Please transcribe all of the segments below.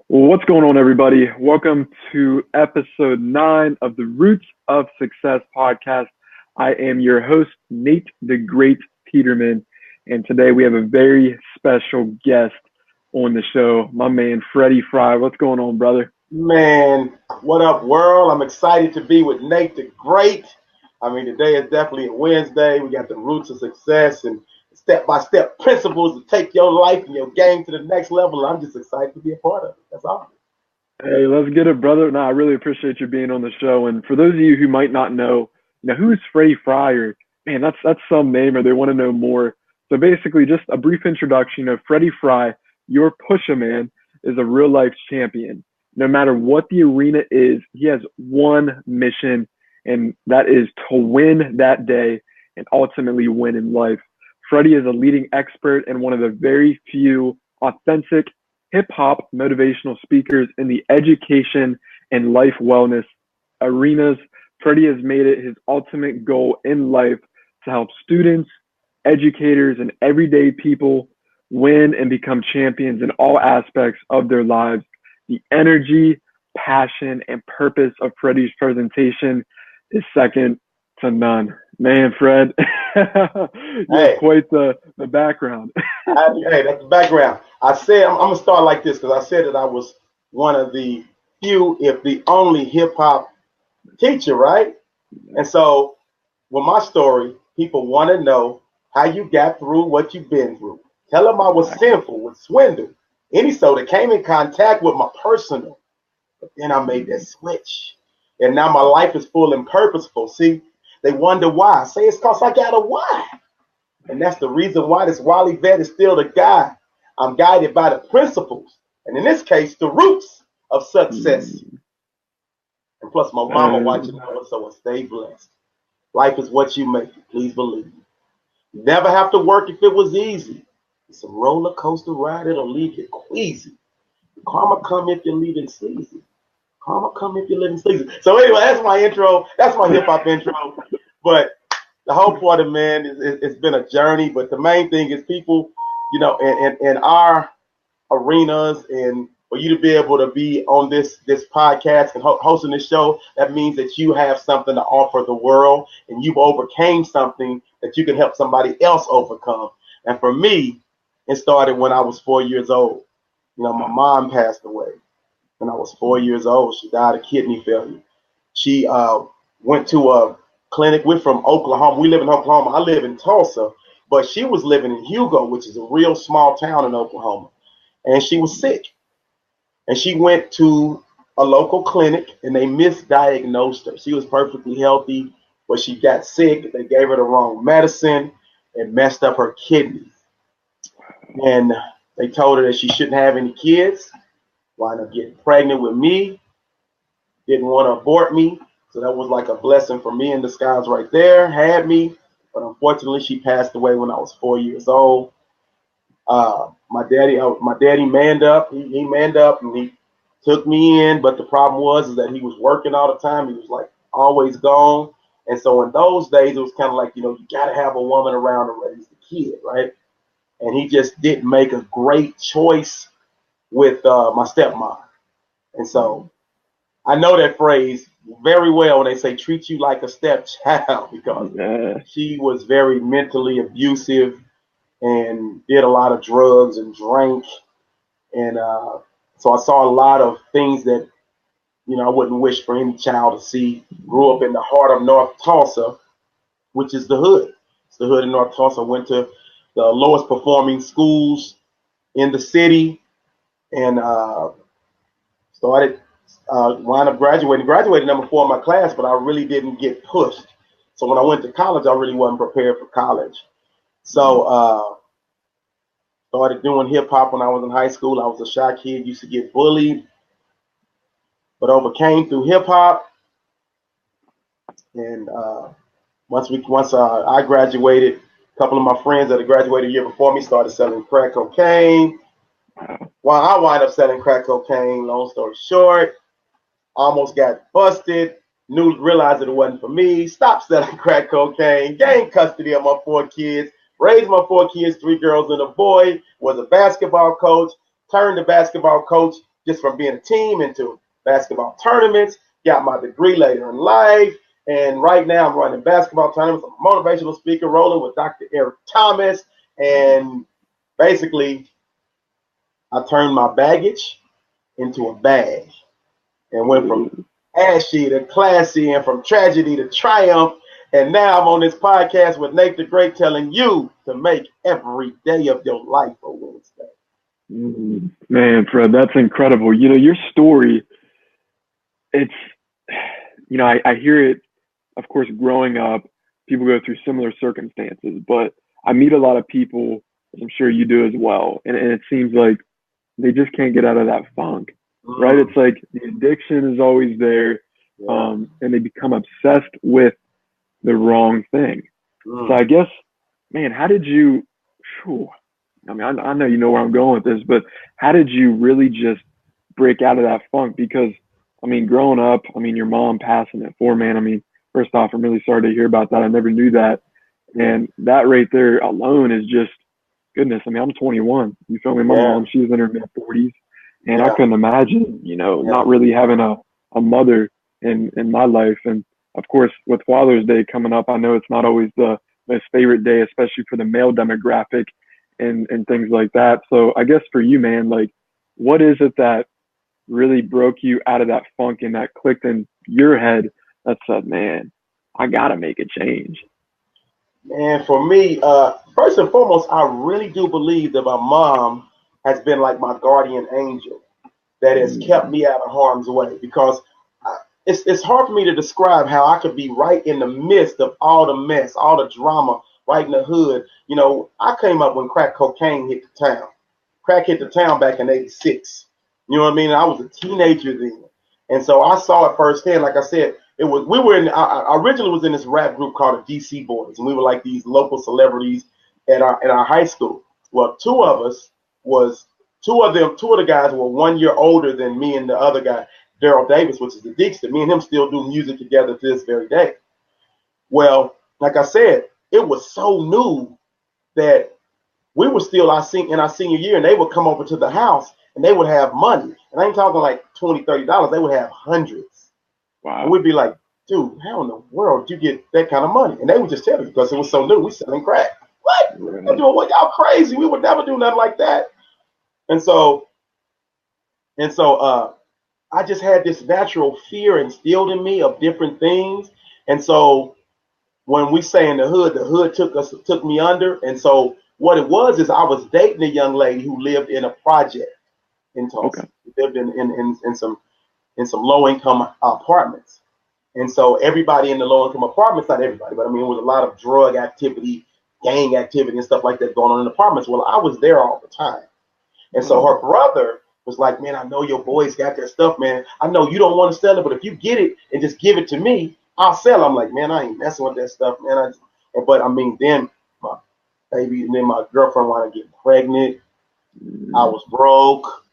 Well, what's going on, everybody? Welcome to episode 9 of the Roots of Success podcast. I am your host, Nate The Great Peterman, and today we have a very special guest on the show, my man, Freddie Fry. What's going on, brother? Man, what up, world? I'm excited to be with Nate the Great. Today is definitely a Wednesday. We got the roots of success and step-by-step principles to take your life and your game to the next level. I'm just excited to be a part of it. That's all. Hey, let's get it, brother. No, I really appreciate you being on the show. And for those of you who might not know, who is Freddie Fry? Or, man, that's some name, or they want to know more. So basically, just a brief introduction of Freddie Fry, your Push-A-Man, is a real-life champion. No matter what the arena is, he has one mission, and that is to win that day and ultimately win in life. Freddie is a leading expert and one of the very few authentic hip-hop motivational speakers in the education and life wellness arenas. Freddie has made it his ultimate goal in life to help students, educators, and everyday people win and become champions in all aspects of their lives. The energy, passion, and purpose of Freddie's presentation is second to none. Man, Fred, you have quite the background. Hey, that's the background. I said, I'm going to start like this because I said that I was one of the few, if the only hip-hop teacher, right? And so with my story, people want to know how you got through what you've been through. Tell them I was sinful, was swindled. Any so that came in contact with my personal. But then I made that switch. And now my life is full and purposeful. See, they wonder why. I say it's because I got a why. And that's the reason why this Wally vet is still the guy. I'm guided by the principles. And in this case, the roots of success. And plus my mama watching over, so I stay blessed. Life is what you make it. Please believe me. You never have to work if it was easy. It's a roller coaster ride. It'll leave you queasy. Karma come if you're leaving sleazy. Karma come if you're living sleazy. So anyway, that's my intro. That's my hip hop intro. But the whole part of man, it's been a journey. But the main thing is people, in our arenas, and for you to be able to be on this podcast and hosting this show, that means that you have something to offer the world, and you've overcame something that you can help somebody else overcome. And for me, it started when I was 4 years old. My mom passed away when I was 4 years old. She died of kidney failure. She went to a clinic. We're from Oklahoma. We live in Oklahoma. I live in Tulsa, but she was living in Hugo, which is a real small town in Oklahoma. And she was sick. And she went to a local clinic, and they misdiagnosed her. She was perfectly healthy, but she got sick. They gave her the wrong medicine and messed up her kidneys. And they told her that she shouldn't have any kids. Wound up getting pregnant with me. Didn't want to abort me. So that was like a blessing for me in disguise right there. Had me. But unfortunately, she passed away when I was 4 years old. My daddy manned up. He manned up and he took me in. But the problem was is that he was working all the time. He was like always gone. And so in those days, it was kind of like, you got to have a woman around to raise the kid, right? And he just didn't make a great choice with my stepmom. And so I know that phrase very well when they say treat you like a stepchild, because she was very mentally abusive and did a lot of drugs and drank. And so I saw a lot of things that, I wouldn't wish for any child to see. Grew up in the heart of North Tulsa, which is the hood. It's the hood in North Tulsa. Went to the lowest performing schools in the city, and wound up graduated number 4 in my class, but I really didn't get pushed. So when I went to college, I really wasn't prepared for college. So started doing hip hop when I was in high school. I was a shy kid, used to get bullied, but overcame through hip hop. And once I graduated, a couple of my friends that had graduated a year before me started selling crack cocaine. Well, I wound up selling crack cocaine. Long story short, almost got busted. Realized that it wasn't for me. Stopped selling crack cocaine. Gained custody of my 4 kids. Raised my 4 kids, 3 girls and a boy. Was a basketball coach. Turned to basketball coach just from being a team into basketball tournaments, got my degree later in life. And right now I'm running basketball tournaments. I'm a motivational speaker, rolling with Dr. Eric Thomas. And basically, I turned my baggage into a bag and went from ashy to classy and from tragedy to triumph. And now I'm on this podcast with Nate the Great, telling you to make every day of your life a Wednesday. Man, Fred, that's incredible. You know, your story, it's, you know, I hear it, of course, growing up, people go through similar circumstances, but I meet a lot of people, as I'm sure you do as well, and it seems like they just can't get out of that funk, right? It's like the addiction is always there, and they become obsessed with the wrong thing. So I guess, man, how did you, I mean, I know you know where I'm going with this, but how did you really just break out of that funk? Because, I mean, growing up, I mean, your mom passing at 4, man, I mean, first off, I'm really sorry to hear about that. I never knew that. And that right there alone is just, goodness. I mean, I'm 21. You feel me? My mom, she was in her mid-40s. And I couldn't imagine, you know, not really having a mother in my life. And, of course, with Father's Day coming up, I know it's not always the most favorite day, especially for the male demographic and things like that. So I guess for you, man, like, what is it that really broke you out of that funk and that clicked in your head that said, man, I got to make a change? Man, for me, first and foremost, I really do believe that my mom has been like my guardian angel that has kept me out of harm's way, because it's hard for me to describe how I could be right in the midst of all the mess, all the drama, right in the hood. You know, I came up when crack cocaine hit the town. Crack hit the town back in '86. You know what I mean? I was a teenager then. And so I saw it firsthand. Like I said, I originally was in this rap group called the DC Boys, and we were like these local celebrities at our high school. Well, two of the guys were 1 year older than me and the other guy, Daryl Davis, which is the Deekster. Me and him still do music together to this very day. Well, like I said, it was so new that we were still in our senior year, and they would come over to the house and they would have money. And I ain't talking like $20, $30. They would have hundreds. Wow. And we'd be like, dude, how in the world did you get that kind of money? And they would just tell me, because it was so new. We selling crack. What? Right. What? Y'all crazy. We would never do nothing like that. And so I just had this natural fear instilled in me of different things. And so when we say in the hood took me under. And so what it was is I was dating a young lady who lived in a project in Tulsa. Okay. Lived in some low-income apartments. And so everybody in the low-income apartments, not everybody, but I mean, it was a lot of drug activity, gang activity, and stuff like that going on in apartments. Well, I was there all the time. And so her brother was like, man, I know your boys got that stuff, man. I know you don't want to sell it, but if you get it and just give it to me, I'll sell it. I'm like, man, I ain't messing with that stuff, man. But I mean, then my baby, and then my girlfriend wanted to get pregnant. I was broke,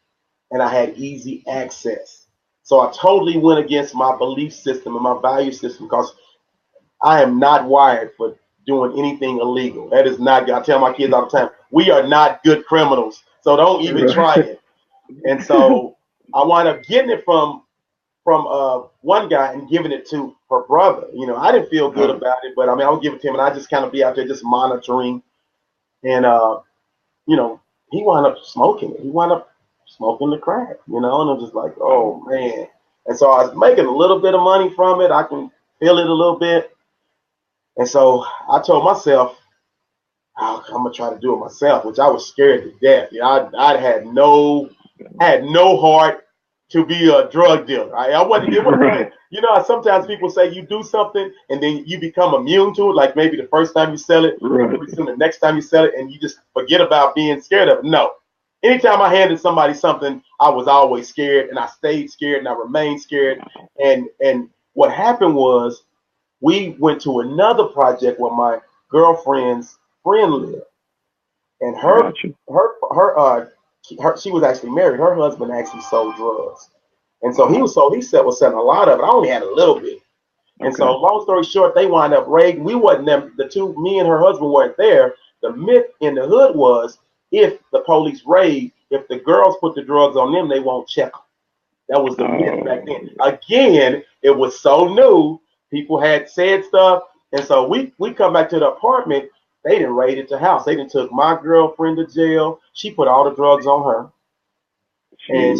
and I had easy access. So I totally went against my belief system and my value system, because I am not wired for doing anything illegal. That is not good. I tell my kids all the time, we are not good criminals, so don't even try it. And so I wound up getting it from one guy and giving it to her brother. You know, I didn't feel good about it, but I mean, I would give it to him, and I just kind of be out there just monitoring. And you know, he wound up smoking it. He wound up smoking the crack, you know, and I'm just like, oh man. And so I was making a little bit of money from it. I can feel it a little bit. And so I told myself, oh, I'm gonna try to do it myself, which I was scared to death. You know, I had no heart to be a drug dealer. I wasn't. It wasn't right. You know, sometimes people say you do something and then you become immune to it. Like maybe the first time you sell it, maybe the next time you sell it, and you just forget about being scared of it. No. Anytime I handed somebody something, I was always scared, and I stayed scared, and I remained scared. And what happened was, we went to another project where my girlfriend's friend lived, and she was actually married. Her husband actually sold drugs, and so was selling a lot of it. I only had a little bit, and so long story short, they wound up raiding. We wasn't them. Me and her husband weren't there. The myth in the hood was, if the police raid, if the girls put the drugs on them, they won't check them. That was the myth back then. Again, it was so new. People had said stuff, and so we come back to the apartment. They didn't raided the house. They didn't took my girlfriend to jail. She put all the drugs on her, and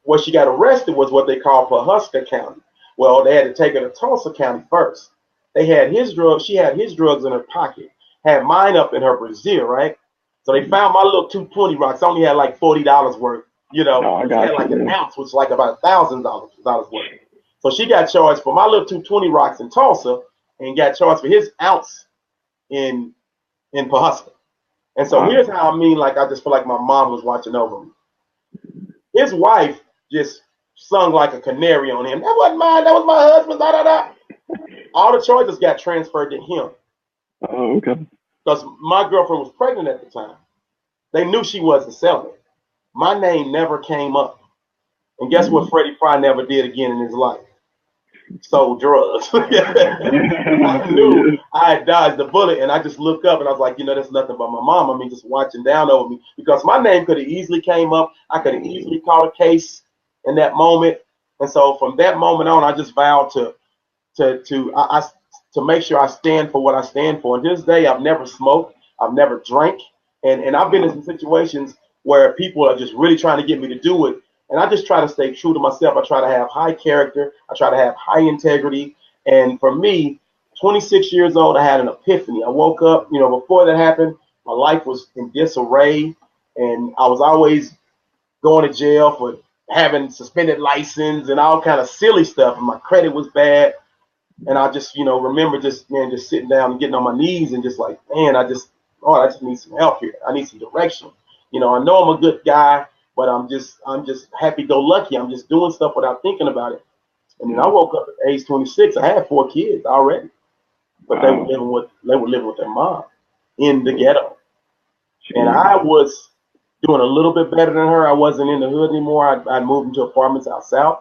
what she got arrested was what they call Pahuska County. Well, they had to take her to Tulsa County first. They had his drugs. She had his drugs in her pocket. Had mine up in her brassiere, right? So they found my little 220 rocks. I only had like $40 worth. You know, I had like an ounce, which was like about $1,000 worth. So she got charged for my little 220 rocks in Tulsa, and got charged for his ounce in Pahuska. And so here's how I mean, like, I just feel like my mom was watching over me. His wife just sung like a canary on him. That wasn't mine. That was my husband. Da da da. All the charges got transferred to him. Oh, okay. Because my girlfriend was pregnant at the time. They knew she wasn't selling. My name never came up. And guess what Freddie Fry never did again in his life? Sold drugs. I knew I had dodged the bullet, and I just looked up and I was like, you know, that's nothing but my mom. I mean, just watching down over me, because my name could have easily came up. I could have easily caught a case in that moment. And so from that moment on, I just vowed to make sure I stand for what I stand for. And to this day, I've never smoked, I've never drank, and I've been in some situations where people are just really trying to get me to do it. And I just try to stay true to myself. I try to have high character. I try to have high integrity. And for me, 26 years old, I had an epiphany. I woke up, you know, before that happened, my life was in disarray. And I was always going to jail for having suspended license and all kind of silly stuff. And my credit was bad. And I just, you know, remember just sitting down and getting on my knees and just like, man, I just need some help here. I need some direction. You know, I know I'm a good guy, but I'm just happy-go-lucky. I'm just doing stuff without thinking about it. And then I woke up at age 26. I had 4 kids already, but they were living with their mom in the ghetto. And I was doing a little bit better than her. I wasn't in the hood anymore. I'd moved into apartments out south.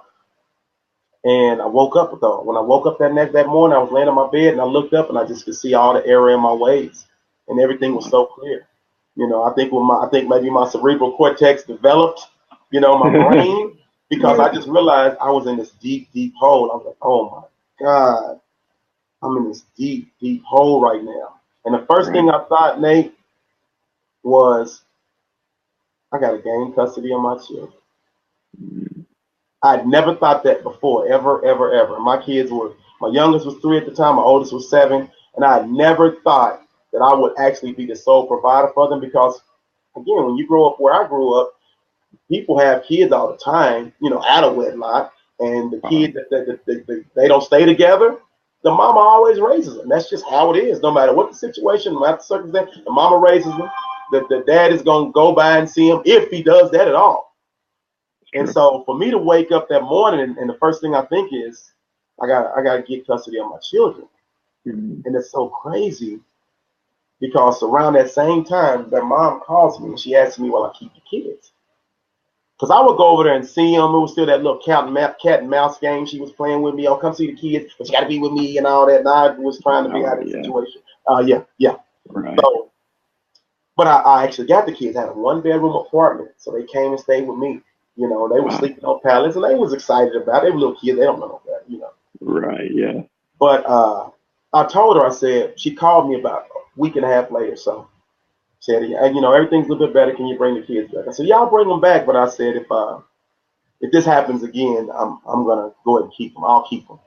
And I woke up though. When I woke up that morning, I was laying on my bed and I looked up and I just could see all the error in my ways, and everything was so clear. You know, I think maybe my cerebral cortex developed, you know, my brain, because I just realized I was in this deep, deep hole. I was like, oh my God, I'm in this deep, deep hole right now. And the first thing I thought, Nate, was I got to gain custody of my children. I'd never thought that before, ever, ever, ever. My youngest was 3 at the time, my oldest was 7, and I had never thought that I would actually be the sole provider for them, because, again, when you grow up where I grew up, people have kids all the time, you know, out of wedlock, and the kids, they don't stay together. The mama always raises them. That's just how it is. No matter what the situation, no matter the circumstance, the mama raises them. The dad is going to go by and see him, if he does that at all. And so for me to wake up that morning and the first thing I think is, I got to get custody of my children. And it's so crazy, because around that same time, their mom calls me and she asks me, will I keep the kids? Because I would go over there and see them. It was still that little cat and mouse game she was playing with me. Oh, come see the kids, but you got to be with me and all that. And I was trying to be out of the situation. Yeah. Right. So, but I actually got the kids. I had a 1-bedroom apartment, so they came and stayed with me. You know, they were sleeping on pallets, and they was excited about it. They were little kids. They don't know no better, you know. Right, yeah. But I told her, I said, she called me about a week and a half later. So said, you know, everything's a little bit better. Can you bring the kids back? I said, yeah, I'll bring them back. But I said, if this happens again, I'm going to go ahead and keep them. I'll keep them.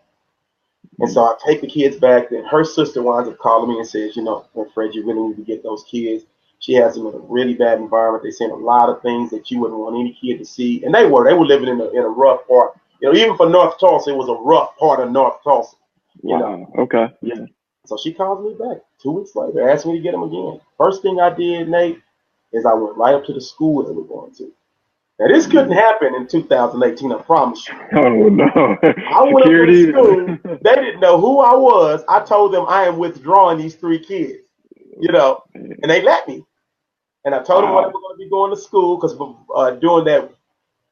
And so I take the kids back. Then her sister winds up calling me and says, you know, Fred, you really need to get those kids. She has them in a really bad environment. They're seeing a lot of things that you wouldn't want any kid to see. And they were living in a rough part. You know, even for North Tulsa, it was a rough part of North Tulsa. You know? Okay. Yeah. So she calls me back 2 weeks later, asked me to get them again. First thing I did, Nate, is I went right up to the school they were going to. Now, this couldn't happen in 2018, I promise you. Oh, no. I went up to the school. They didn't know who I was. I told them I am withdrawing these 3 kids, you know, and they let me. And I told them what I was going to be going to school, because doing that,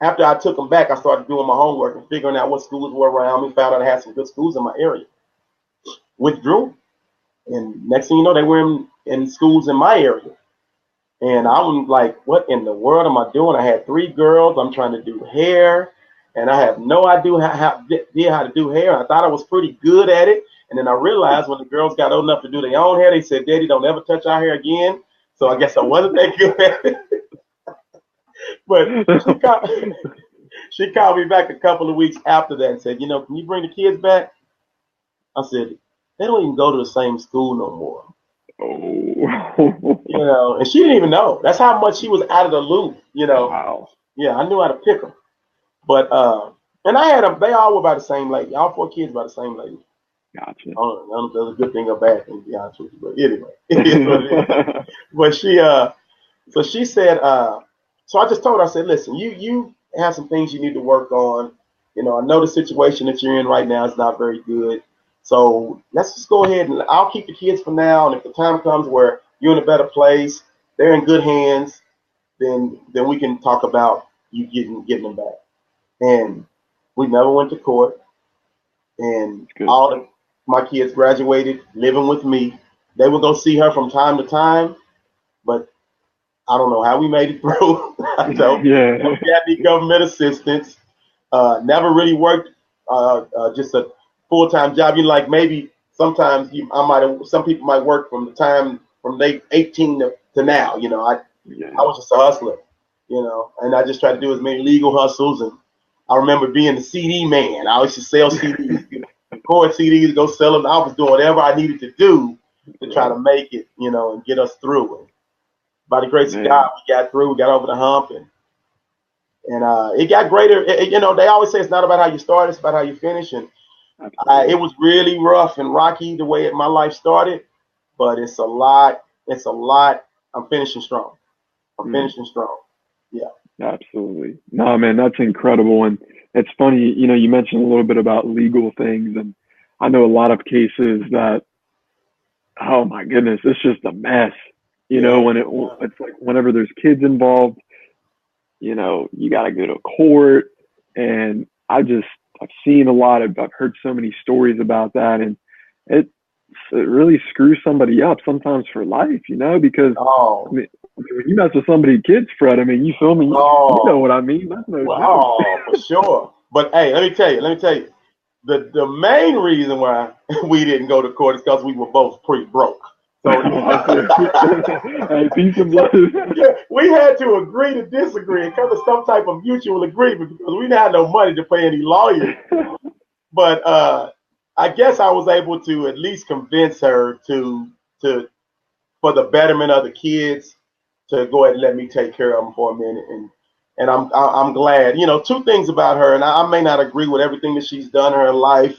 after I took them back, I started doing my homework and figuring out what schools were around me, found out I had some good schools in my area. Withdrew. And next thing you know, they were in schools in my area. And I was like, what in the world am I doing? I had 3 girls. I'm trying to do hair. and I have no idea how to do hair. I thought I was pretty good at it, and then I realized when the girls got old enough to do their own hair, they said, "Daddy, don't ever touch our hair again." So I guess I wasn't that good at it. But she called me back a couple of weeks after that and said, "Can you bring the kids back?" I said, "They don't even go to the same school no more." Oh. And she didn't even know. That's how much she was out of the loop. Wow. Yeah, I knew how to pick them. But and I had them. They all were by the same lady. All 4 kids by the same lady. Gotcha. I don't know if that's a good thing or bad thing, to be honest with you. But anyway, it is what it is. But so she said, so I just told her, I said, listen, you have some things you need to work on. I know the situation that you're in right now is not very good. So let's just go ahead and I'll keep the kids for now. And if the time comes where you're in a better place, they're in good hands, then we can talk about you getting them back. And we never went to court. And my kids graduated, living with me. They would go see her from time to time, but I don't know how we made it through. I don't. Yeah. We had any government assistance. Never really worked just a full-time job. Like maybe sometimes some people might work from the time from they 18 to now. I was just a hustler, and I just tried to do as many legal hustles. And I remember being the CD man. I used to sell CDs, record CDs, go sell them. I was doing whatever I needed to do to try to make it, and get us through. And by the grace of God, we got through. We got over the hump, and it got greater. They always say it's not about how you start; it's about how you finish. And it was really rough and rocky the way my life started, but it's a lot. It's a lot. I'm finishing strong. I'm finishing strong. Yeah. Absolutely. No, man, that's incredible. And it's funny, you mentioned a little bit about legal things, and I know a lot of cases that, oh my goodness, it's just a mess. When it's like whenever there's kids involved, you got to go to court. And I've seen a lot I've heard so many stories about that. And it really screws somebody up sometimes for life, because I mean, when you mess with somebody's kids, Fred, I mean, you feel me? You know what I mean? That's no joke. For sure. But hey, let me tell you, the main reason why we didn't go to court is because we were both pretty broke. So hey, peace and blessings. Yeah, we had to agree to disagree and come to some type of mutual agreement because we didn't have no money to pay any lawyers. But I guess I was able to at least convince her to for the betterment of the kids to go ahead and let me take care of them for a minute. And I'm glad. 2 things about her, and I may not agree with everything that she's done in her life,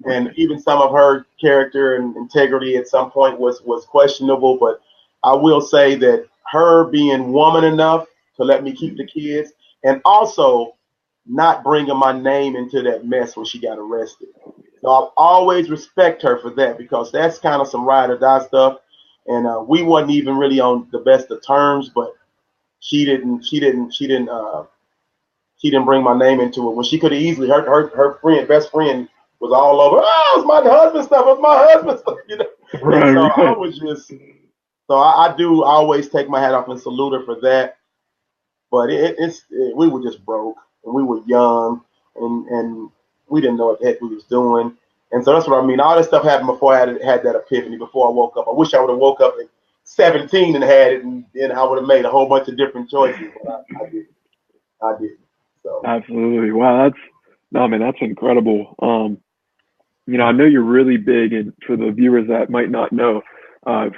and even some of her character and integrity at some point was questionable. But I will say that her being woman enough to let me keep the kids, and also not bringing my name into that mess when she got arrested. So I'll always respect her for that, because that's kind of some ride or die stuff. And we wasn't even really on the best of terms, but she didn't bring my name into it when she could have easily. Her best friend was all over. Oh, it's my husband's stuff. It's my husband's stuff. Right, so I was just. So I do always take my hat off and salute her for that. But we were just broke, and we were young, and we didn't know what the heck we was doing. And so that's what I mean. All this stuff happened before I had that epiphany, before I woke up. I wish I would have woke up at 17 and had it, and then I would have made a whole bunch of different choices. But I didn't. I didn't. So. Absolutely. Wow, that's incredible. I know you're really big, and for the viewers that might not know,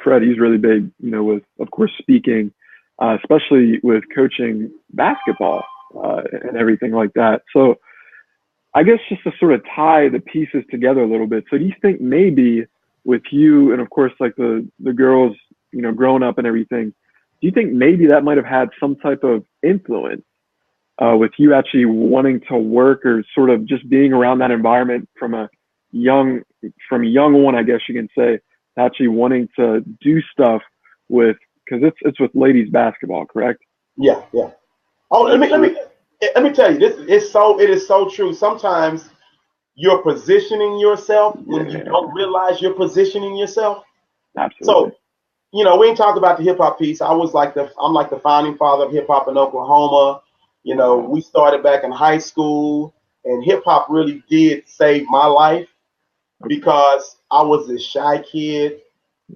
Fred, he's really big, with, of course, speaking, especially with coaching basketball and everything like that. So I guess just to sort of tie the pieces together a little bit. So do you think maybe with you and, of course, like the girls, growing up and everything, do you think maybe that might have had some type of influence with you actually wanting to work, or sort of just being around that environment from a young one, I guess you can say, actually wanting to do stuff with, because it's with ladies basketball, correct? Yeah. Oh, let me tell you, it is so true. Sometimes you're positioning yourself when you don't realize you're positioning yourself. Absolutely. So, we ain't talked about the hip hop piece. I'm like the founding father of hip hop in Oklahoma. You know, we started back in high school, and hip hop really did save my life because I was this shy kid,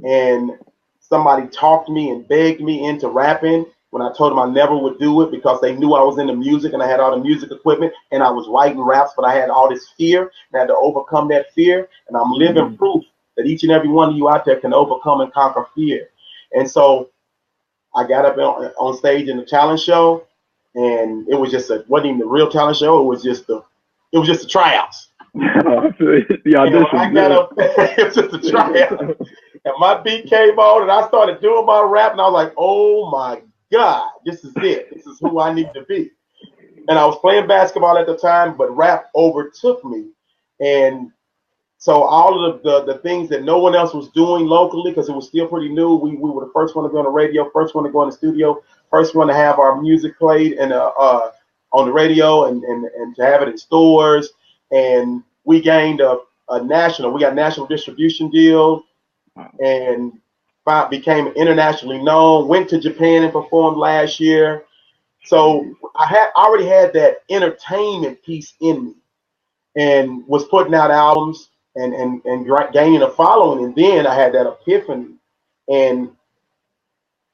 and somebody talked me and begged me into rapping when I told them I never would do it because they knew I was into music and I had all the music equipment and I was writing raps, but I had all this fear and I had to overcome that fear. And I'm living proof that each and every one of you out there can overcome and conquer fear. And so I got up on stage in the talent show, and it was just wasn't even the real talent show. It was just the tryouts. The audition. I got up, it was just a tryout. And my beat came on, and I started doing my rap, and I was like, oh my God, this is it. This is who I need to be. And I was playing basketball at the time, but rap overtook me. And so all of the things that no one else was doing locally, because it was still pretty new, we were the first one to go on the radio, first one to go in the studio, first one to have our music played and on the radio and to have it in stores. And we gained we got national distribution deal and became internationally known, went to Japan and performed last year. So I already had that entertainment piece in me and was putting out albums and gaining a following. And then I had that epiphany and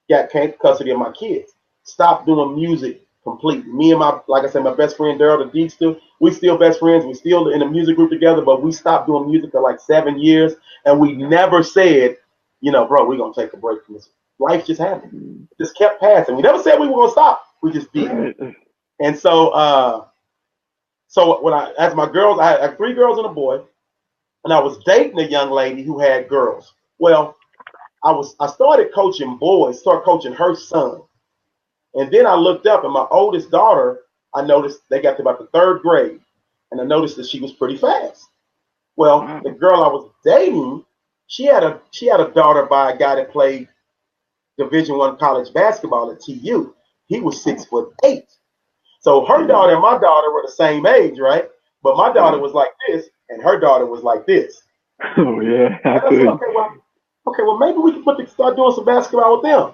got custody of my kids. Stopped doing music completely. Me and like I said, my best friend Daryl the Deekster, we still best friends. We still in a music group together, but we stopped doing music for like 7 years. And we never said, you know, bro, we're going to take a break from this. Life just happened. It just kept passing. We never said we were going to stop. We just did. And so, when I asked my girls, I had 3 girls and a boy, and I was dating a young lady who had girls. Well, I started coaching boys, started coaching her son. And then I looked up, and my oldest daughter, I noticed they got to about the 3rd grade, and I noticed that she was pretty fast. Well, the girl I was dating, she had a daughter by a guy that played Division I college basketball at TU. He was 6'8". So her daughter and my daughter were the same age, right? But my daughter was like this, and her daughter was like this. Oh yeah. I said, okay, well maybe we can start doing some basketball with them.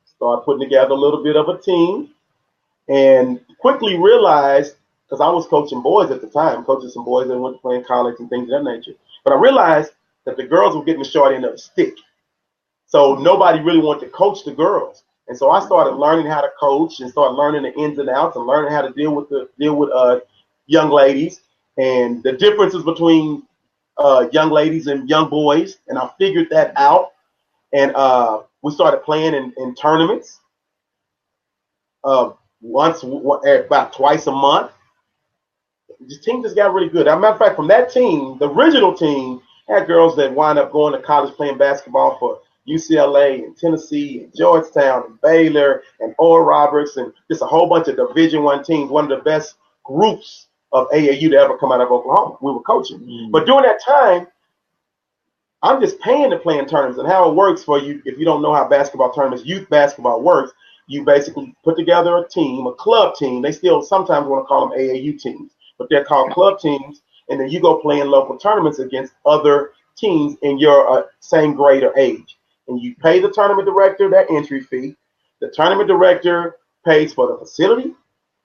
Start putting together a little bit of a team, and quickly realized, because I was coaching boys at the time, coaching some boys that went to play in college and things of that nature. But I realized that the girls were getting the short end of the stick. So nobody really wanted to coach the girls. And so I started learning how to coach and started learning the ins and outs and learning how to deal with young ladies and the differences between young ladies and young boys. And I figured that out. And we started playing in tournaments about twice a month. This team just got really good. As a matter of fact, from that team, the original team had girls that wind up going to college playing basketball for UCLA and Tennessee and Georgetown and Baylor and Oral Roberts and just a whole bunch of Division I teams, one of the best groups of AAU to ever come out of Oklahoma. We were coaching. But during that time, I'm just paying to play in tournaments. And how it works for you, if you don't know how basketball tournaments, youth basketball works, you basically put together a team, a club team. They still sometimes want to call them AAU teams, but they're called club teams. And then you go play in local tournaments against other teams in your same grade or age. And you pay the tournament director that entry fee. The tournament director pays for the facility,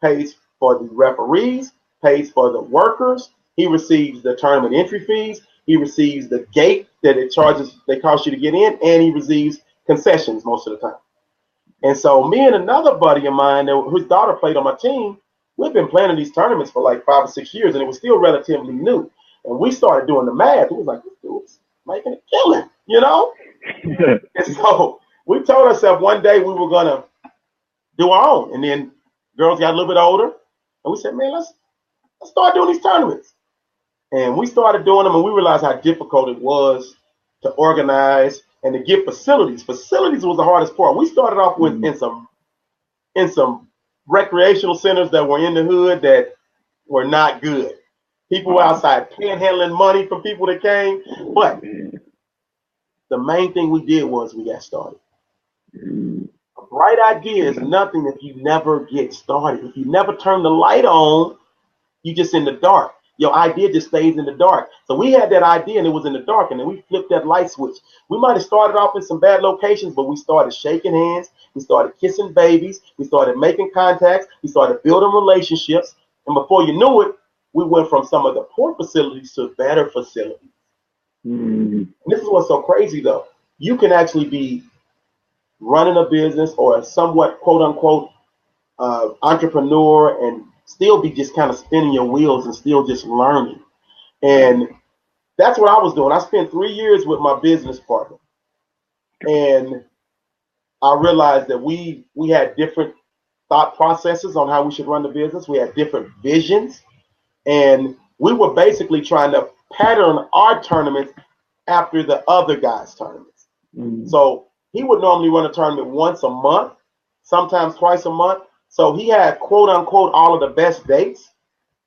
pays for the referees, pays for the workers. He receives the tournament entry fees. He receives the gate that they cost you to get in, and he receives concessions most of the time. And so me and another buddy of mine, whose daughter played on my team, we've been playing in these tournaments for like 5 or 6 years, and it was still relatively new. And we started doing the math. It was like, this dude's making a killing, you know? And so we told ourselves one day we were going to do our own. And then girls got a little bit older, and we said, man, let's start doing these tournaments. And we started doing them, and we realized how difficult it was to organize and to get facilities. Facilities was the hardest part. We started off with in some recreational centers that were in the hood that were not good. People were outside panhandling money from people that came. But the main thing we did was we got started. A bright idea is nothing if you never get started. If you never turn the light on, you just in the dark. your idea just stays in the dark. So we had that idea and it was in the dark, and then we flipped that light switch. We might have started off in some bad locations, but we started shaking hands. We started kissing babies. We started making contacts. We started building relationships. And before you knew it, we went from some of the poor facilities to better facilities. Mm. This is what's so crazy, though. You can actually be running a business or a somewhat quote unquote entrepreneur and still be just kind of spinning your wheels and still just learning. And that's what I was doing. I spent 3 years with my business partner, and I realized that we had different thought processes on how we should run the business. We had different visions, and we were basically trying to pattern our tournaments after the other guys' tournaments. Mm. So he would normally run a tournament once a month, sometimes twice a month. So he had quote unquote all of the best dates.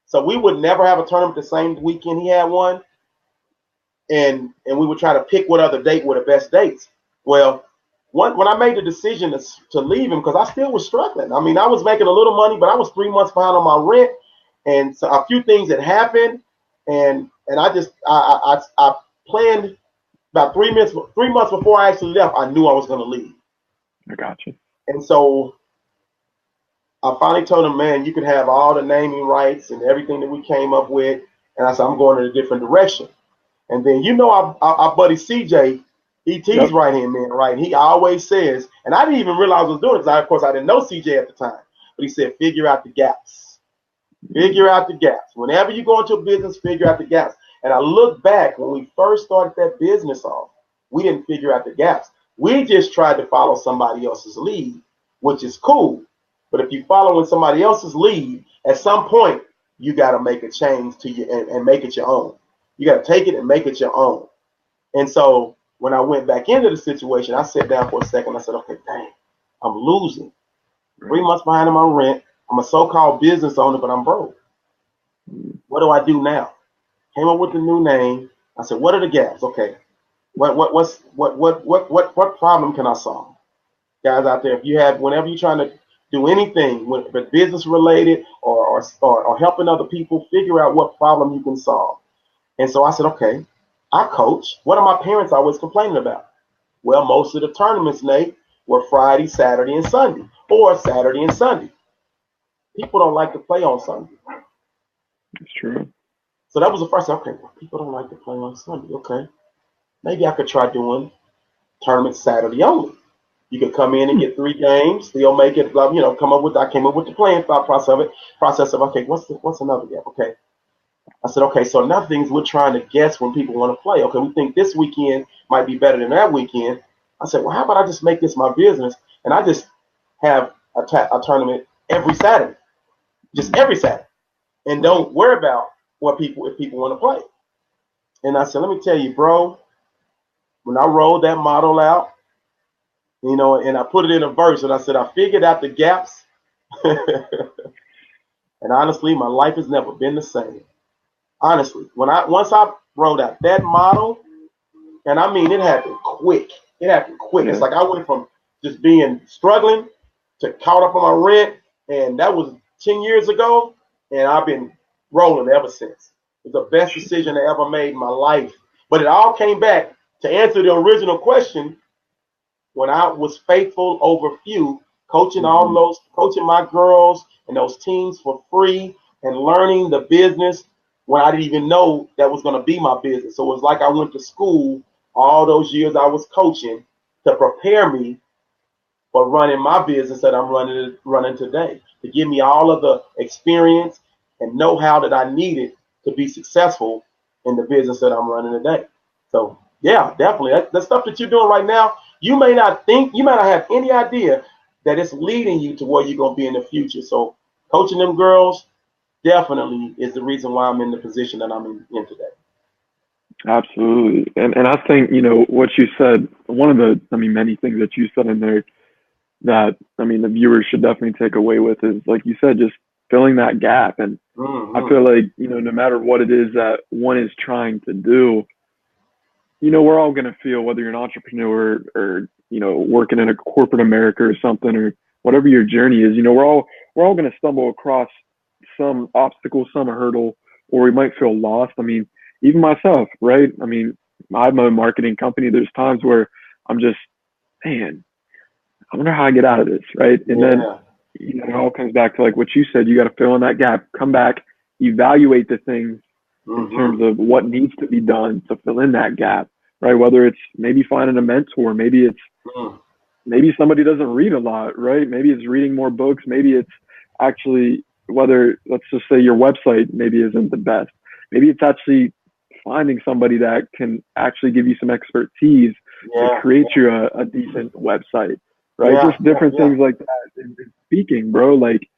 So we would never have a tournament the same weekend he had one. And we would try to pick what other date were the best dates. Well, when I made the decision to leave him, because I still was struggling. I mean, I was making a little money, but I was 3 months behind on my rent. And so a few things had happened. And I planned about 3 months before I actually left. I knew I was going to leave. I got you. And so I finally told him, man, you can have all the naming rights and everything that we came up with. And I said, I'm going in a different direction. And then, our buddy CJ, ET's right-hand man, right? And he always says, and I didn't even realize I was doing it because, of course, I didn't know CJ at the time. But he said, figure out the gaps. Figure out the gaps. Whenever you go into a business, figure out the gaps. And I look back, when we first started that business off, we didn't figure out the gaps. We just tried to follow somebody else's lead, which is cool. But if you follow in somebody else's lead, at some point, you got to make a change to you and make it your own. You got to take it and make it your own. And so when I went back into the situation, I sat down for a second. I said, okay, dang, I'm losing. 3 months behind on my rent. I'm a so-called business owner, but I'm broke. What do I do now? Came up with the new name. I said, what are the gaps? Okay. What problem can I solve? Guys out there, whenever you're trying to do anything with business related or helping other people, figure out what problem you can solve. And so I said, okay, I coach. What are my parents always complaining about? Well, most of the tournaments, Nate, were Friday, Saturday, and Sunday, or Saturday and Sunday. People don't like to play on Sunday. It's true. So that was the first thing. Okay, well, people don't like to play on Sunday. Okay, maybe I could try doing tournaments Saturday only. You could come in and get 3 games, still make it, I came up with the playing thought process of okay, what's another gap? Okay. I said, okay, so another thing is we're trying to guess when people want to play. Okay, we think this weekend might be better than that weekend. I said, well, how about I just make this my business and I just have a tournament every Saturday, just every Saturday, and don't worry about if people want to play. And I said, let me tell you, bro, when I rolled that model out, and I put it in a verse, and I said, I figured out the gaps, and honestly, my life has never been the same. Honestly, once I wrote out that model, and I mean, it happened quick. It happened quick. Yeah. It's like I went from just being struggling to caught up on my rent, and that was 10 years ago, and I've been rolling ever since. It's the best decision I ever made in my life. But it all came back to answer the original question. When I was faithful over few, coaching my girls and those teams for free and learning the business when I didn't even know that was going to be my business. So it was like I went to school all those years I was coaching to prepare me for running my business that I'm running today, to give me all of the experience and know-how that I needed to be successful in the business that I'm running today. So yeah, definitely. The stuff that you're doing right now, you may not have any idea that it's leading you to where you're going to be in the future. So coaching them girls definitely is the reason why I'm in the position that I'm in today. Absolutely. And I think, what you said, one of the, many things that you said in there that, the viewers should definitely take away with is, like you said, just filling that gap. And I feel like, no matter what it is that one is trying to do, we're all going to feel, whether you're an entrepreneur or, working in a corporate America or something, or whatever your journey is, we're all going to stumble across some obstacle, some hurdle, or we might feel lost. I mean, even myself, right? I mean, I have my own marketing company. There's times where I'm just, man, I wonder how I get out of this, right? And then it all comes back to like what you said. You got to fill in that gap, come back, evaluate the things in terms of what needs to be done to fill in that gap, right? Whether it's maybe finding a mentor, maybe it's maybe somebody doesn't read a lot, right? Maybe it's reading more books. Maybe it's actually whether, let's just say your website maybe isn't the best. Maybe it's actually finding somebody that can actually give you some expertise to create you a decent website, right? Just different things like that. In speaking, bro, like,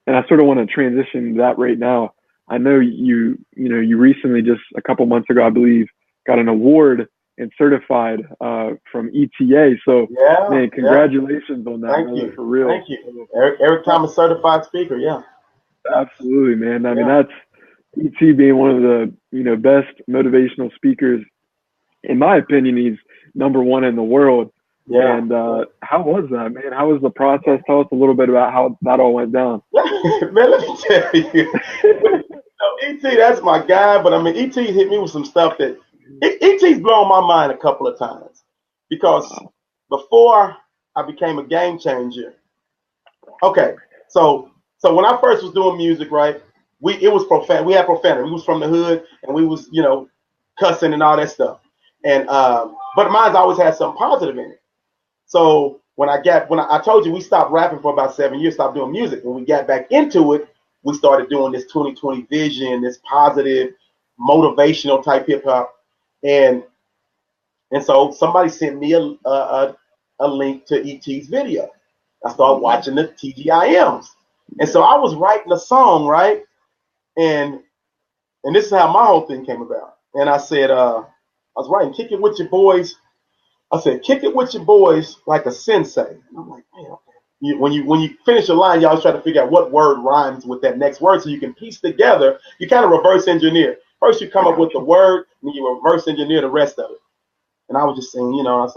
and I sort of want to transition to that right now. I know you recently, just a couple months ago, I believe, got an award and certified from ETA. So, man, congratulations on that. Thank you. For real. Thank you. Eric Thomas certified speaker. Yeah. Absolutely, man. I mean, that's ET being one of the, best motivational speakers. In my opinion, he's #1 in the world. Yeah. And how was that, man? How was the process? Tell us a little bit about how that all went down. Man, let me tell you. ET, that's my guy. But I mean, ET hit me with some stuff that ET's blown my mind a couple of times, because before I became a game changer. Okay, so when I first was doing music, right, it was profane. We had profanity. We was from the hood, and we was cussing and all that stuff. And but mine's always had something positive in it. So when I told you we stopped rapping for about 7 years, stopped doing music. When we got back into it, we started doing this 2020 vision, this positive, motivational type hip hop. And so somebody sent me a link to ET's video. I started watching the TGIMs. And so I was writing a song, right? And this is how my whole thing came about. And I said, I was writing, kick it with your boys. I said, kick it with your boys like a sensei. And I'm like, man, when you finish a line, you always try to figure out what word rhymes with that next word so you can piece together. You kind of reverse engineer. First, you come up with the word, and then you reverse engineer the rest of it. And I was just saying, I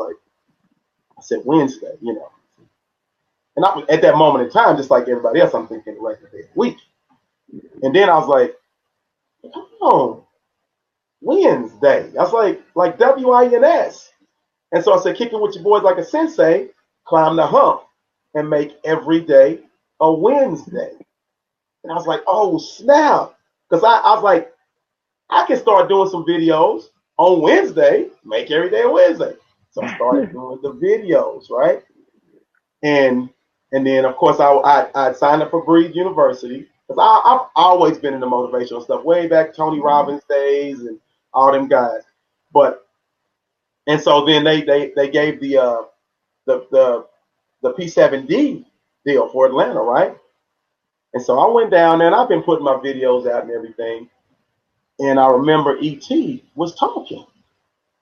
said Wednesday, And I was, at that moment in time, just like everybody else, I'm thinking the rest of the week. And then I was like, oh, Wednesday. I was like WINS. And so I said, kick it with your boys like a sensei, climb the hump, and make every day a Wednesday. And I was like, oh, snap. Because I was like, I can start doing some videos on Wednesday, make every day a Wednesday. So I started doing the videos, right? And then, of course, I signed up for Breathe University, because I've always been into motivational stuff, way back Tony Robbins days and all them guys. And so then they gave the P7D deal for Atlanta, right? And so I went down there, and I've been putting my videos out and everything. And I remember ET was talking.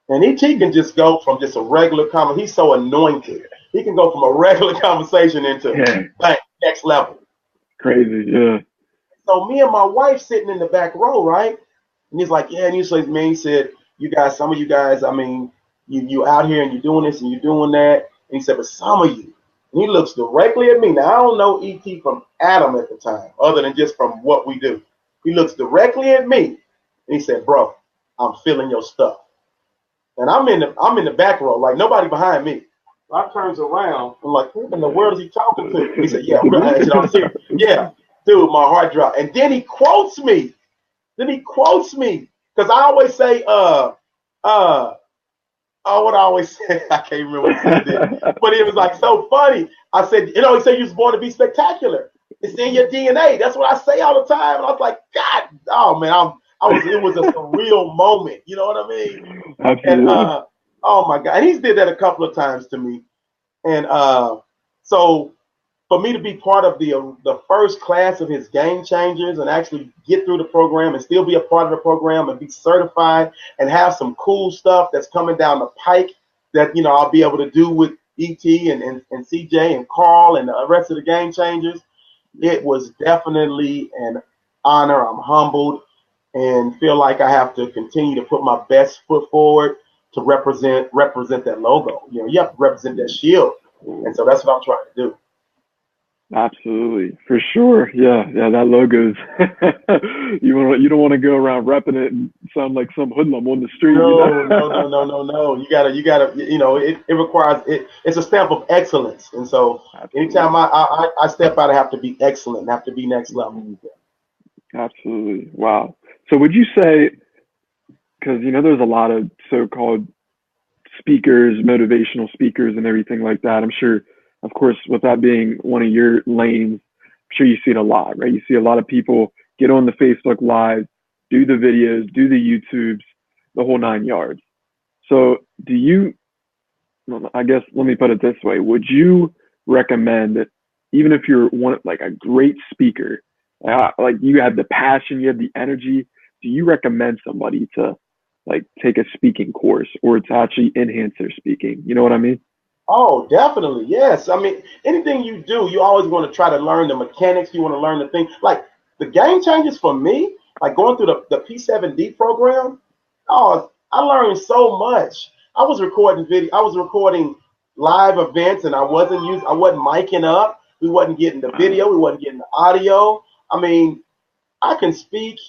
And ET can just go from just a regular conversation. He's so anointed. He can go from a regular conversation into bang, next level. Crazy, yeah. So me and my wife sitting in the back row, right? And he's like, yeah, and he's like, man, he said, some of you guys, I mean, you out here and you're doing this and you're doing that. And he said, but some of you, and he looks directly at me. Now, I don't know ET from Adam at the time, other than just from what we do. He looks directly at me. And he said, bro, I'm feeling your stuff. And I'm in the back row, like nobody behind me. I turns around. I'm like, who in the world is he talking to? He said, yeah, yeah, dude, my heart dropped. And then he quotes me. Because I always say, what I always say, I can't remember what he said. But it was like so funny. I said, he said you was born to be spectacular. It's in your DNA. That's what I say all the time. And I was like, God, oh man, it was a surreal moment. You know what I mean? Absolutely. And oh my God. And he's did that a couple of times to me. And so for me to be part of the first class of his game changers and actually get through the program and still be a part of the program and be certified and have some cool stuff that's coming down the pike that I'll be able to do with ET and CJ and Carl and the rest of the game changers, it was definitely an honor. I'm humbled and feel like I have to continue to put my best foot forward to represent that logo. You have to represent that shield. And so that's what I'm trying to do. Absolutely, for sure. Yeah, yeah, that logo's you don't want to go around repping it and sound like some hoodlum on the street, you know? No, no, no, no, no, no. You gotta, it requires it. It's a stamp of excellence, and so anytime Absolutely. I step out, I have to be excellent, I have to be next level. Mhm. Absolutely. Wow. So would you say, because there's a lot of so-called speakers, motivational speakers, and everything like that. I'm sure, of course, with that being one of your lanes, I'm sure you see it a lot, right? You see a lot of people get on the Facebook Live, do the videos, do the YouTubes, the whole 9 yards. So, do you, well, I guess, let me put it this way. Would you recommend that even if you're one, like a great speaker, like you have the passion, you have the energy, do you recommend somebody to like take a speaking course or to actually enhance their speaking? You know what I mean? Oh, definitely, yes. I mean, anything you do, you always want to try to learn the mechanics. You want to learn the thing. Like the game changes for me, like going through the P7D program. Oh, I learned so much. I was recording video. I was recording live events, and I wasn't miking up. We wasn't getting the Wow. video. We wasn't getting the audio. I mean, I can speak.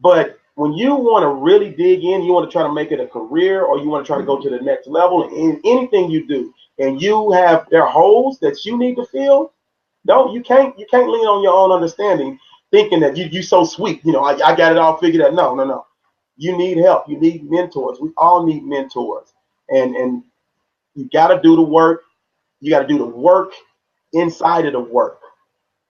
But when you want to really dig in, you want to try to make it a career, or you want to try to go to the next level in anything you do, and you have there are holes that you need to fill. No, you can't lean on your own understanding, thinking that you so sweet. I got it all figured out. No, no, no. You need help. You need mentors. We all need mentors, and you got to do the work. You got to do the work inside of the work.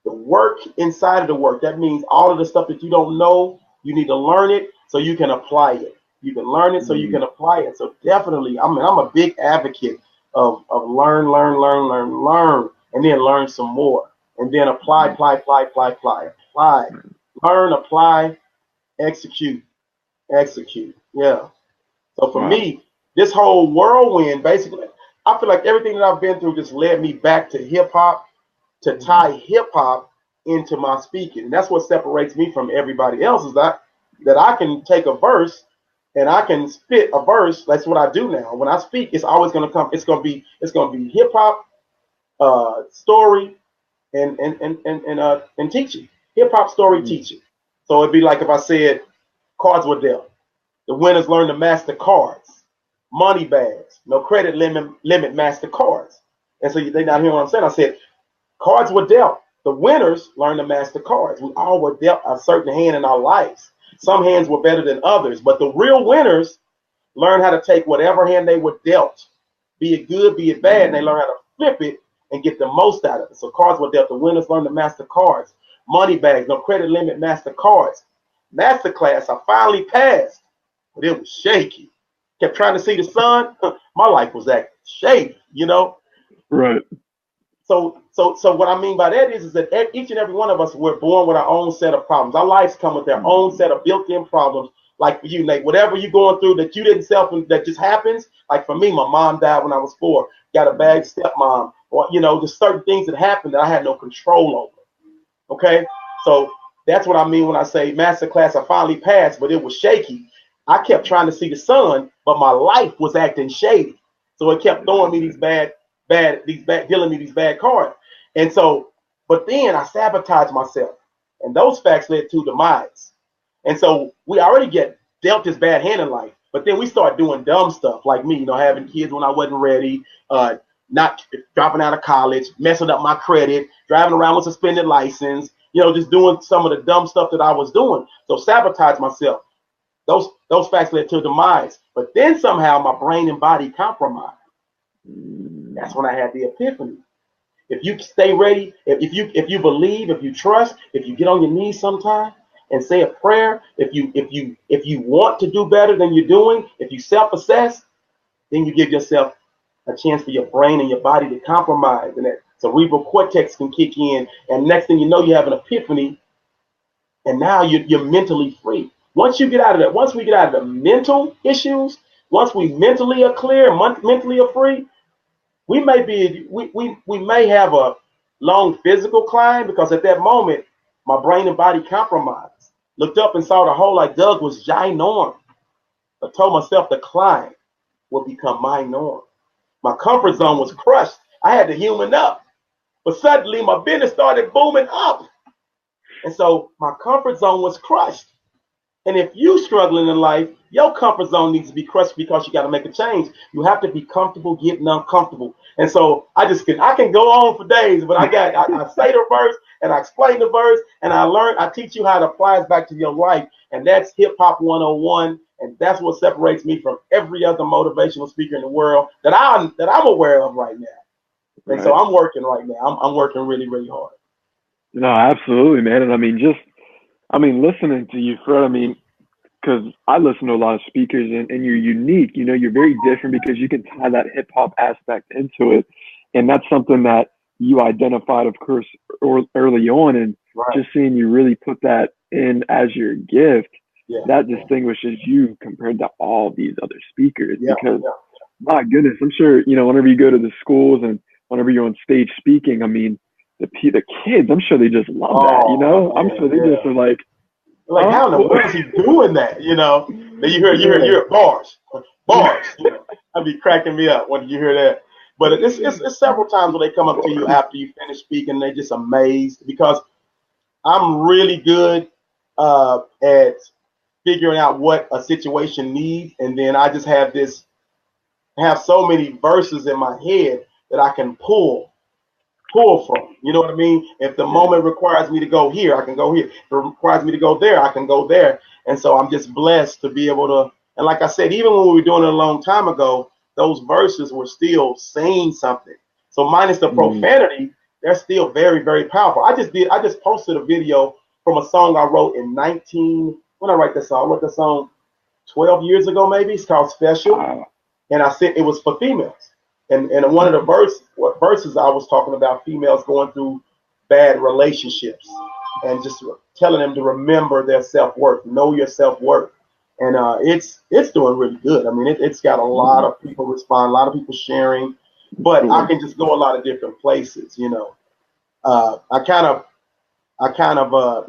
The work inside of the work. That means all of the stuff that you don't know, you need to learn it so you can apply it. You can learn it so you Mm, can apply it. So definitely, I'm a big advocate of learn, learn, learn, learn, learn, and then learn some more. And then apply, mm, apply, apply, apply, apply, apply. Learn, apply, execute, execute. Yeah. So for wow. me, this whole whirlwind, basically, I feel like everything that I've been through just led me back to hip hop, to Mm, tie hip hop into my speaking. And that's what separates me from everybody else is that I can take a verse and I can spit a verse. That's what I do now. When I speak, it's always gonna come, it's gonna be hip hop story and teaching. Hip hop story mm, teaching. So it'd be like if I said cards were dealt. The winners learn to master cards, money bags, no credit limit master cards. And so they not hearing what I'm saying. I said cards were dealt. The winners learn to master cards. We all were dealt a certain hand in our lives. Some hands were better than others, but the real winners learn how to take whatever hand they were dealt, be it good, be it bad, and they learn how to flip it and get the most out of it. So cards were dealt. The winners learn to master cards. Money bags, no credit limit, master cards. Master class, I finally passed, but it was shaky. Kept trying to see the sun. My life was acting shady. right. So what I mean by that is that each and every one of us, we're born with our own set of problems. Our lives come with their own Mm, set of built-in problems. Like for you, Nate, whatever you're going through that you didn't self, that just happens. Like for me, my mom died when I was 4. Got a bad stepmom, or just certain things that happened that I had no control over. Okay, so that's what I mean when I say master class. I finally passed, but it was shaky. I kept trying to see the sun, but my life was acting shady. So it kept throwing me dealing me these bad cards. And so, but then I sabotaged myself, and those facts led to demise. And so we already get dealt this bad hand in life, but then we start doing dumb stuff like me, having kids when I wasn't ready, not dropping out of college, messing up my credit, driving around with suspended license, just doing some of the dumb stuff that I was doing. So sabotage myself. Those facts led to demise. But then somehow my brain and body compromised. That's mm, when I had the epiphany. If you stay ready, if you believe, if you trust, if you get on your knees sometime and say a prayer, if you want to do better than you're doing, if you self-assess, then you give yourself a chance for your brain and your body to compromise, and that cerebral cortex can kick in, and next thing you know, you have an epiphany, and now you're mentally free. Once you get out of that, once we get out of the mental issues, once we mentally are clear, mentally are free, we may have a long physical climb, because at that moment my brain and body compromised. Looked up and saw the hole I dug was ginormous, but told myself the climb will become my norm. My comfort zone was crushed. I had to human up. But suddenly my business started booming up. And so my comfort zone was crushed. And if you struggling in life, your comfort zone needs to be crushed because you got to make a change. You have to be comfortable getting uncomfortable. And so I can go on for days, but I say the verse and I explain the verse and I teach you how to apply it back to your life. And that's hip hop 101. And that's what separates me from every other motivational speaker in the world that I'm aware of right now. And so I'm working right now. I'm working really, really hard. No, absolutely, man. And I mean, listening to you, Fred, I mean, because I listen to a lot of speakers and you're unique, you know, you're very different because you can tie that hip hop aspect into it. And that's something that you identified, of course, early on. And just seeing you really put that in as your gift, that distinguishes you compared to all these other speakers. Because, my goodness, I'm sure, you know, whenever you go to the schools and whenever you're on stage speaking, I mean, the kids, I'm sure they just love that, you know? I'm sure they just are like, how in the world is he doing that? You know, then you hear bars. You know, that'd be cracking me up when you hear that. But it's several times when they come up to you after you finish speaking, they're just amazed because I'm really good at figuring out what a situation needs, and then I just have so many verses in my head that I can pull from. You know what I mean? If the moment requires me to go here, I can go here. If it requires me to go there, I can go there. And so I'm just blessed to be able to, and like I said, even when we were doing it a long time ago, those verses were still saying something. So minus the profanity, they're still very, very powerful. I just posted a video from a song I wrote when I write that song, I wrote that song 12 years ago, maybe. It's called Special. And I said it was for females. And one of the verses I was talking about females going through bad relationships and just telling them to remember their self-worth, know your self-worth. And it's doing really good. I mean, it's got a lot of people respond, a lot of people sharing, but I can just go a lot of different places, you know.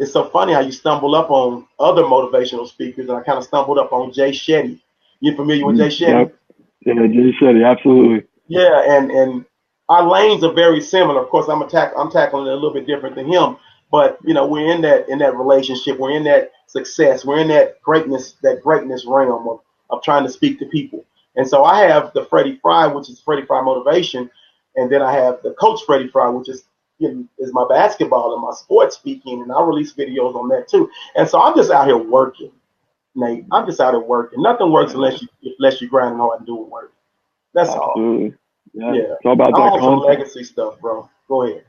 It's so funny how you stumble up on other motivational speakers, and I kind of stumbled up on Jay Shetty. You familiar with Jay Shetty? Yeah, Jay Shetty, absolutely. Yeah, and our lanes are very similar. Of course, I'm tackling it a little bit different than him, but you know, we're in that relationship, we're in that success, we're in that greatness realm of trying to speak to people. And so I have the Freddie Fry, which is Freddie Fry Motivation, and then I have the Coach Freddie Fry, which is my basketball and my sports speaking, and I release videos on that too. And so I'm just out here working, Nate. I'm just out here working. Nothing works unless you grind hard and do work. That's absolutely. all. Yeah. It's all about that content. Legacy stuff, bro. Go ahead.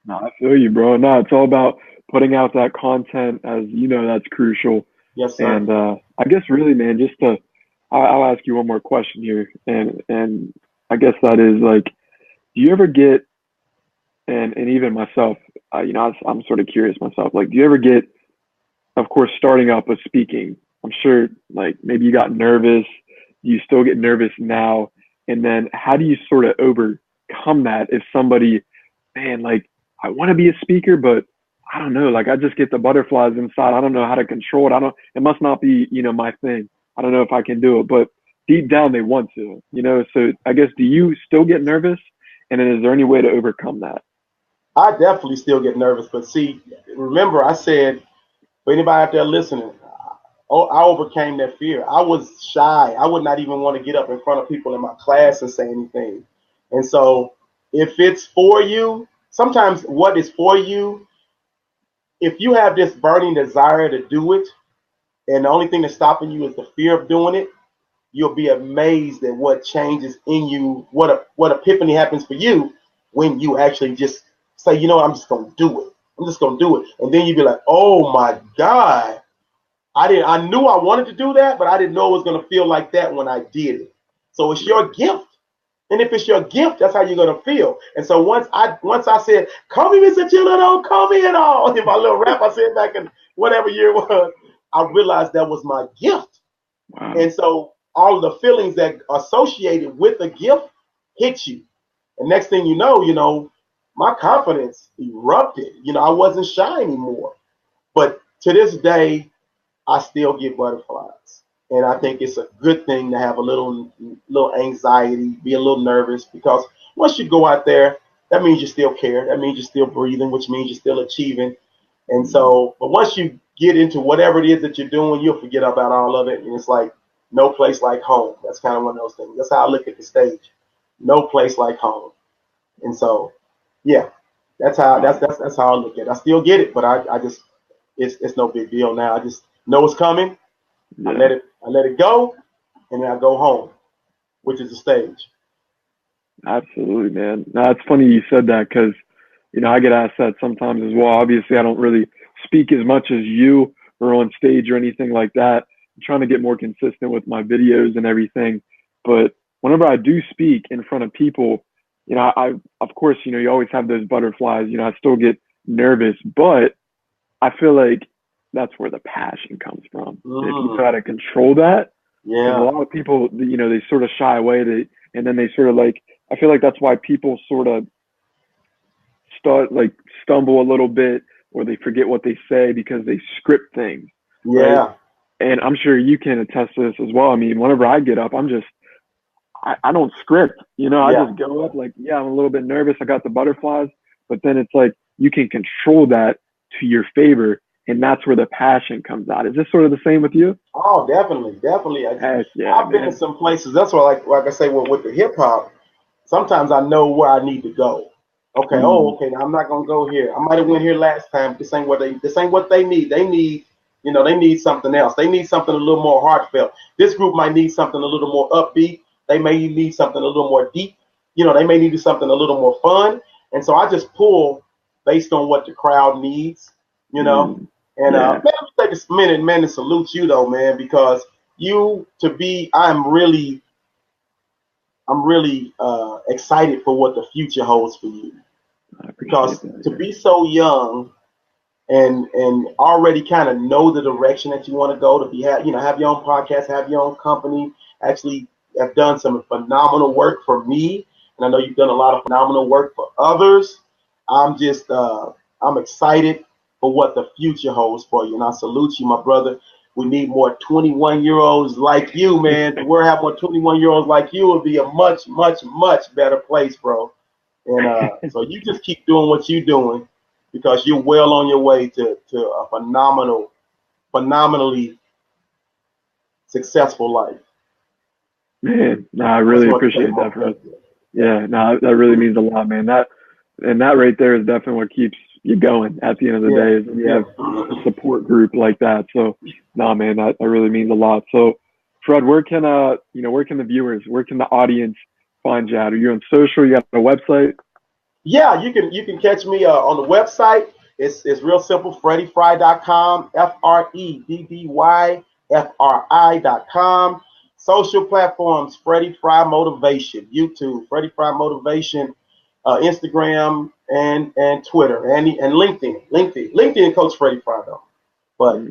No, I feel you, bro. No, it's all about putting out that content, as you know, that's crucial. Yes, sir. And I guess really, man, I'll ask you one more question here, and I guess that is like, do you ever get, and even myself, you know, I'm sort of curious myself, like, do you ever get, of course, starting up with speaking, I'm sure, like, maybe you got nervous, you still get nervous now, and then how do you sort of overcome that if somebody, man, like, I want to be a speaker, but I don't know, like, I just get the butterflies inside. I don't know how to control it. It must not be, you know, my thing. I don't know if I can do it, but deep down they want to, you know? So I guess, do you still get nervous? And then is there any way to overcome that? I definitely still get nervous, but see, remember I said, for anybody out there listening, I overcame that fear. I was shy. I would not even want to get up in front of people in my class and say anything. And so if it's for you, sometimes what is for you, if you have this burning desire to do it, and the only thing that's stopping you is the fear of doing it, you'll be amazed at what changes in you, what epiphany happens for you when you actually just say, you know what, I'm just going to do it. I'm just going to do it. And then you'd be like, oh my God, I knew I wanted to do that, but I didn't know it was going to feel like that when I did it. So it's your gift. And if it's your gift, that's how you're going to feel. And so once I said, call me Mr. Chiller, don't call me at all. In my little rap I said back in whatever year it was, I realized that was my gift. Wow. And so all of the feelings that are associated with a gift hit you. And next thing you know, my confidence erupted. You know, I wasn't shy anymore. But to this day, I still get butterflies. And I think it's a good thing to have a little anxiety, be a little nervous, because once you go out there, that means you still care. That means you're still breathing, which means you're still achieving. And so, but once you get into whatever it is that you're doing, you'll forget about all of it. And it's like no place like home. That's kind of one of those things. That's how I look at the stage. No place like home. And so, yeah, that's how how I look at it. I still get it, but I just it's no big deal now. I just know it's coming. Yeah. I let it go, and then I go home, which is the stage. Absolutely, man. No, it's funny you said that because, I get asked that sometimes as well. Obviously, I don't really speak as much as you or on stage or anything like that. I'm trying to get more consistent with my videos and everything. But whenever I do speak in front of people, I of course, you always have those butterflies. I still get nervous, but I feel like that's where the passion comes from. If you try to control that, yeah, a lot of people, they sort of shy away, and then they sort of like, I feel like that's why people sort of stumble a little bit, or they forget what they say because they script things. Yeah. Right? And I'm sure you can attest to this as well. I mean, whenever I get up, I don't script, I just go up like, yeah, I'm a little bit nervous. I got the butterflies, but then it's like, you can control that to your favor. And that's where the passion comes out. Is this sort of the same with you? Oh, definitely. I've been in some places. That's why, like I say, with the hip hop, sometimes I know where I need to go. Okay. Okay. Now I'm not gonna go here. I might have went here last time. This ain't what they need. They need, they need something else. They need something a little more heartfelt. This group might need something a little more upbeat. They may need something a little more deep. They may need something a little more fun. And so I just pull based on what the crowd needs. And man, let me take a minute, man, to salute you though, man, because I'm really excited for what the future holds for you. Because to be so young and already kind of know the direction that you want to go, to have your own podcast, have your own company, actually have done some phenomenal work for me, and I know you've done a lot of phenomenal work for others. I'm just I'm excited for what the future holds for you, and I salute you, my brother. We need more 21-year-olds like you, man. If we have more 21-year-olds like you, it would be a much, much, much better place, bro. And so you just keep doing what you're doing, because you're well on your way to a phenomenally successful life. Man, no, I really appreciate that, bro. Yeah, no, that really means a lot, man. That right there is definitely what keeps you going at the end of the day, is when you have a support group like that. So, no, man, that really means a lot. So, Fred, where can the viewers, where can the audience find you at? Are you on social? You got a website? Yeah, you can catch me on the website. It's real simple, FreddyFry.com, FreddyFry.com. Social platforms, Freddy Fry Motivation, YouTube, Freddy Fry Motivation, Instagram, and Twitter, and LinkedIn, Coach Freddy Fry though. But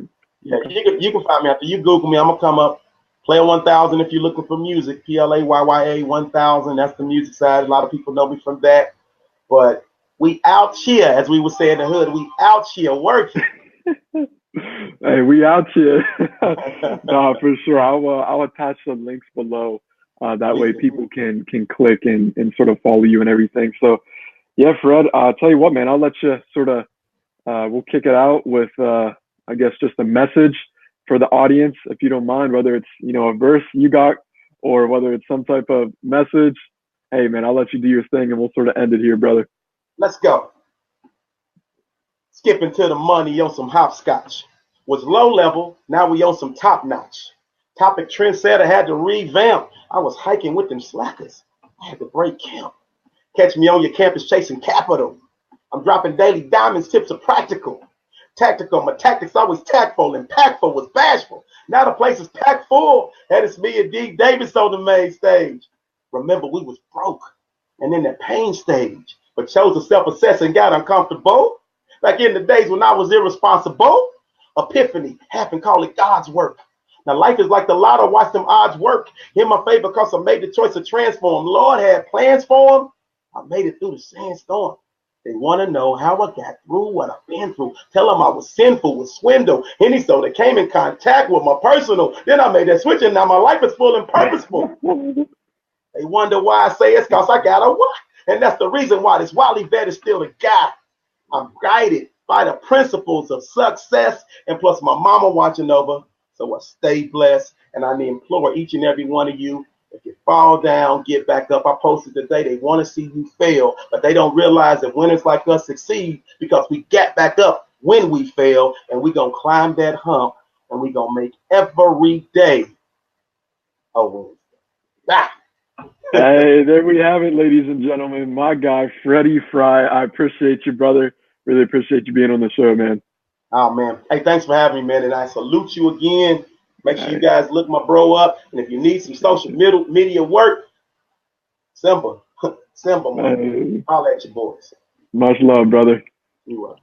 yeah, you can find me after you Google me. I'm gonna come up. Player 1000 if you're looking for music. PLAYYA 1000. That's the music side. A lot of people know me from that. But we out here, as we would say in the hood. We out here working. Hey, we out here. No, for sure. I'll attach some links below. That way people can click and sort of follow you and everything. So, yeah, Fred, I'll tell you what, man, I'll let you sort of, we'll kick it out with, I guess, just a message for the audience, if you don't mind, whether it's, a verse you got or whether it's some type of message. Hey, man, I'll let you do your thing and we'll sort of end it here, brother. Let's go. Skipping to the money on some hopscotch. Was low level, now we on some top notch. Topic trendsetter had to revamp. I was hiking with them slackers. I had to break camp. Catch me on your campus chasing capital. I'm dropping daily diamonds, tips are practical. Tactical, my tactics always tactful, impactful, was bashful. Now the place is packed full, and it's me and D. Davis on the main stage. Remember, we was broke and in that pain stage, but chose to self-assess and got uncomfortable. Back in the days when I was irresponsible, epiphany happened, call it God's work. Now life is like the lotto, watch them odds work. In my favor, because I made the choice to transform. Lord had plans for them. I made it through the sandstorm. They want to know how I got through what I've been through. Tell them I was sinful, was swindle. Any so that came in contact with my personal. Then I made that switch and now my life is full and purposeful. They wonder why I say it's because I got a what? And that's the reason why this Wally Vet is still the guy. I'm guided by the principles of success, and plus my mama watching over. So I stay blessed, and I implore each and every one of you, if you fall down, get back up. I posted today, they want to see you fail, but they don't realize that winners like us succeed because we get back up when we fail, and we're going to climb that hump, and we're going to make every day a win. Ah. Hey, there we have it, ladies and gentlemen. My guy, Freddie Fry. I appreciate you, brother. Really appreciate you being on the show, man. Oh, man. Hey, thanks for having me, man. And I salute you again. Make sure you guys look my bro up. And if you need some social media work, Simba, man. Holler at your boys. Much love, brother. You are.